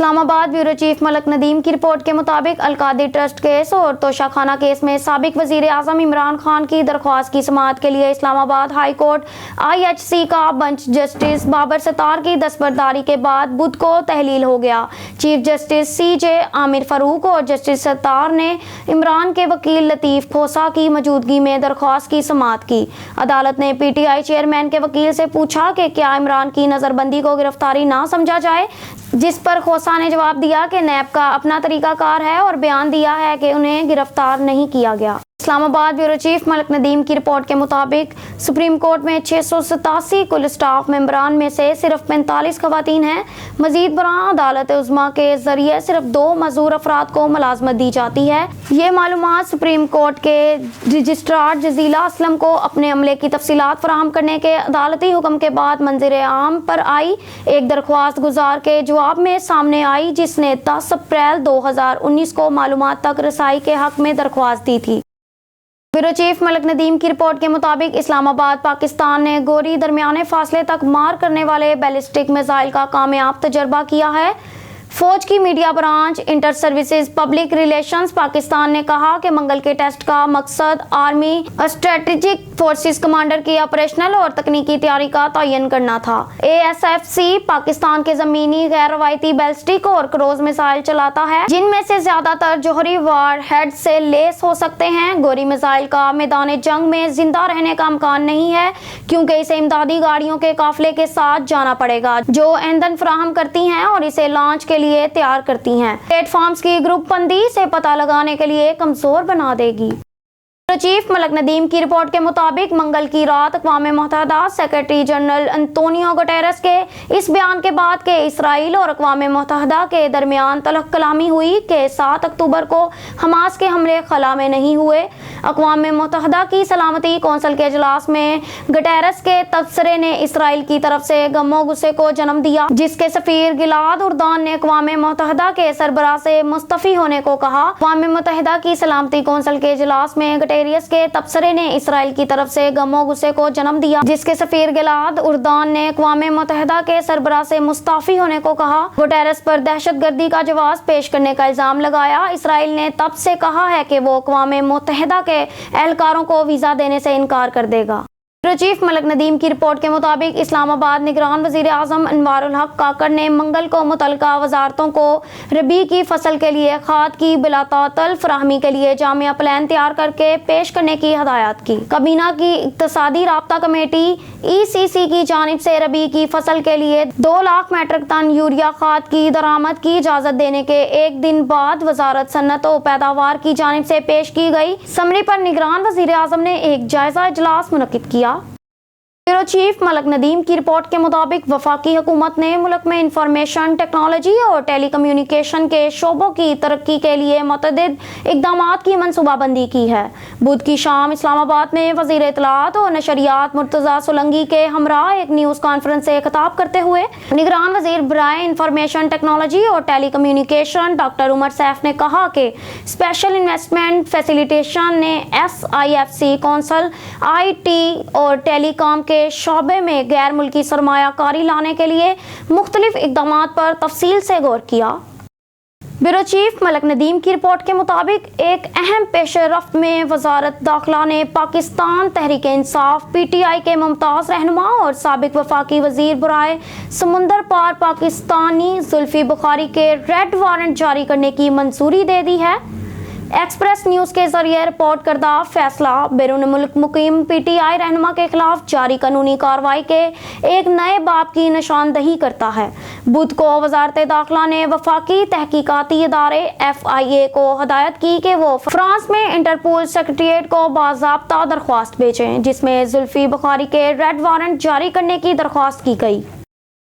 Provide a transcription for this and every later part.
اسلام آباد bureau chief ملک ندیم کی report کے مطابق القادری ٹرسٹ کیس اور توشہ خانہ کیس میں سابق وزیر اعظم عمران خان کی درخواست کی سماعت کے لیے اسلام آباد ہائی کورٹ IHC کا بنچ جسٹس بابر ستار کی دستبرداری کے بعد بدھ کو تحلیل ہو گیا۔ چیف جسٹس CJ عامر فاروق اور جسٹس ستار نے عمران کے وکیل لطیف کھوسہ کی موجودگی میں درخواست کی سماعت کی۔ عدالت نے PTI چیئرمین کے وکیل سے پوچھا کہ کیا عمران کی نظر بندی کو گرفتاری نہ سمجھا جائے، جس پر کھوسہ نے جواب دیا کہ نیب کا اپنا طریقہ کار ہے اور بیان دیا ہے کہ انہیں گرفتار نہیں کیا گیا۔ اسلام آباد بیورو چیف ملک ندیم کی رپورٹ کے مطابق سپریم کورٹ میں 687 کل اسٹاف ممبران میں سے صرف 45 خواتین ہیں۔ مزید برآں عدالت عظمیٰ کے ذریعے صرف 2 معذور افراد کو ملازمت دی جاتی ہے۔ یہ معلومات سپریم کورٹ کے رجسٹرار جزیلہ اسلم کو اپنے عملے کی تفصیلات فراہم کرنے کے عدالتی حکم کے بعد منظر عام پر آئی ایک درخواست گزار کے جواب میں سامنے آئی، جس نے 10 اپریل 2019 کو معلومات تک رسائی کے حق میں درخواست دی تھی۔ بیورو چیف ملک ندیم کی رپورٹ کے مطابق اسلام آباد پاکستان نے گوری درمیانے فاصلے تک مار کرنے والے بیلسٹک میزائل کا کامیاب تجربہ کیا ہے۔ فوج کی media branch Inter Services Public Relations Pakistan نے کہا کہ منگل کے ٹیسٹ کا مقصد آرمی اسٹریٹجک فورسز کمانڈر کی آپریشنل اور تکنیکی تیاری کا تعین کرنا تھا۔ ASFC پاکستان کے زمینی غیر روایتی بیلسٹک اور کروز میزائل چلاتا ہے، جن میں سے زیادہ تر جوہری وار ہیڈ سے لیس ہو سکتے ہیں۔ گوری میزائل کا میدان جنگ میں زندہ رہنے کا امکان نہیں ہے، کیونکہ اسے امدادی گاڑیوں کے قافلے کے ساتھ جانا پڑے گا جو ایندھن فراہم کرتی ہیں اور اسے لانچ کے لیے تیار کرتی ہیں۔ پلیٹ فارمز کی گروپ بندی سے پتہ لگانے کے لیے کمزور بنا دے گی۔ چیف ملک ندیم کی رپورٹ کے مطابق منگل کی رات اقوام متحدہ سیکرٹری جنرل انطونیو گٹیرس کے اس بیان کے بعد کہ اسرائیل اور اقوام متحدہ کے درمیان تلخ کلامی ہوئی کہ 7 اکتوبر کو حماس کے حملے خلا میں نہیں ہوئے، اقوام متحدہ کی سلامتی کونسل کے اجلاس میں گٹیرس کے تبصرے نے اسرائیل کی طرف سے غم و غصے کو جنم دیا، جس کے سفیر گلاد اردان نے اقوام متحدہ کے سربراہ سے مستعفی ہونے کو کہا۔ اقوام متحدہ کی سلامتی کونسل کے اجلاس میں کے تبصرے نے اسرائیل کی طرف سے غم و غصے کو جنم دیا، جس کے سفیر گلاد اردان نے اقوام متحدہ کے سربراہ سے مستعفی ہونے کو کہا۔ گٹیرس پر دہشت گردی کا جواز پیش کرنے کا الزام لگایا۔ اسرائیل نے تب سے کہا ہے کہ وہ اقوام متحدہ کے اہلکاروں کو ویزا دینے سے انکار کر دے گا۔ چیف ملک ندیم کی رپورٹ کے مطابق اسلام آباد نگران وزیر اعظم انوار الحق کاکڑ نے منگل کو متعلقہ وزارتوں کو ربیع کی فصل کے لیے کھاد کی بلا تعطل فراہمی کے لیے جامع پلان تیار کر کے پیش کرنے کی ہدایت کی۔ کابینہ کی اقتصادی رابطہ کمیٹی ECC کی جانب سے ربیع کی فصل کے لیے 2 لاکھ میٹرک ٹن یوریا کھاد کی درآمد کی اجازت دینے کے ایک دن بعد وزارت صنعت و پیداوار کی جانب سے پیش کی گئی سمری پر نگران وزیر اعظم نے ایک جائزہ اجلاس منعقد کیا۔ بیورو چیف ملک ندیم کی رپورٹ کے مطابق وفاقی حکومت نے ملک میں انفارمیشن ٹیکنالوجی اور ٹیلی کمیونیکیشن کے شعبوں کی ترقی کے لیے متعدد اقدامات کی منصوبہ بندی کی ہے۔ بدھ کی شام اسلام آباد میں وزیر اطلاعات اور نشریات مرتضیٰ سولنگی کے ہمراہ ایک نیوز کانفرنس سے خطاب کرتے ہوئے نگران وزیر برائے انفارمیشن ٹیکنالوجی اور ٹیلی کمیونیکیشن ڈاکٹر عمر سیف نے کہا کہ اسپیشل انویسٹمنٹ فیسیلیٹیشن نے SIFC کونسل IT اور ٹیلی کام کے شعبے میں غیر ملکی سرمایہ کاری لانے کے لیے مختلف اقدامات پر تفصیل سے غور کیا۔ بیورو چیف ملک ندیم کی رپورٹ کے مطابق ایک اہم پیش رفت میں وزارت داخلہ نے پاکستان تحریک انصاف PTI کے ممتاز رہنما اور سابق وفاقی وزیر برائے سمندر پار پاکستانی زلفی بخاری کے ریڈ وارنٹ جاری کرنے کی منظوری دے دی ہے۔ ایکسپریس نیوز کے ذریعے رپورٹ کردہ فیصلہ بیرون ملک مقیم PTI رہنما کے خلاف جاری قانونی کارروائی کے ایک نئے باب کی نشاندہی کرتا ہے۔ بدھ کو وزارت داخلہ نے وفاقی تحقیقاتی ادارے FIA کو ہدایت کی کہ وہ فرانس میں انٹرپول سیکریٹریٹ کو باضابطہ درخواست بھیجیں، جس میں زلفی بخاری کے ریڈ وارنٹ جاری کرنے کی درخواست کی گئی۔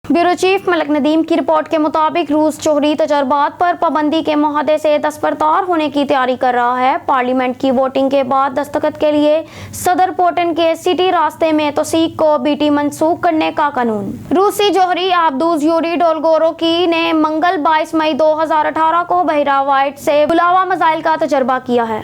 بیورو چیف ملک ندیم کی رپورٹ کے مطابق روس جوہری تجربات پر پابندی کے معاہدے سے دستبردار ہونے کی تیاری کر رہا ہے۔ پارلیمنٹ کی ووٹنگ کے بعد دستخط کے لیے صدر پوٹن کے سٹی راستے میں توثیق کو BT منسوخ کرنے کا قانون۔ روسی جوہری آبدوز یوری ڈولگوروکی نے منگل 22 مئی 2018 کو بحیرہ وائٹ سے بلاوا میزائل کا تجربہ کیا ہے۔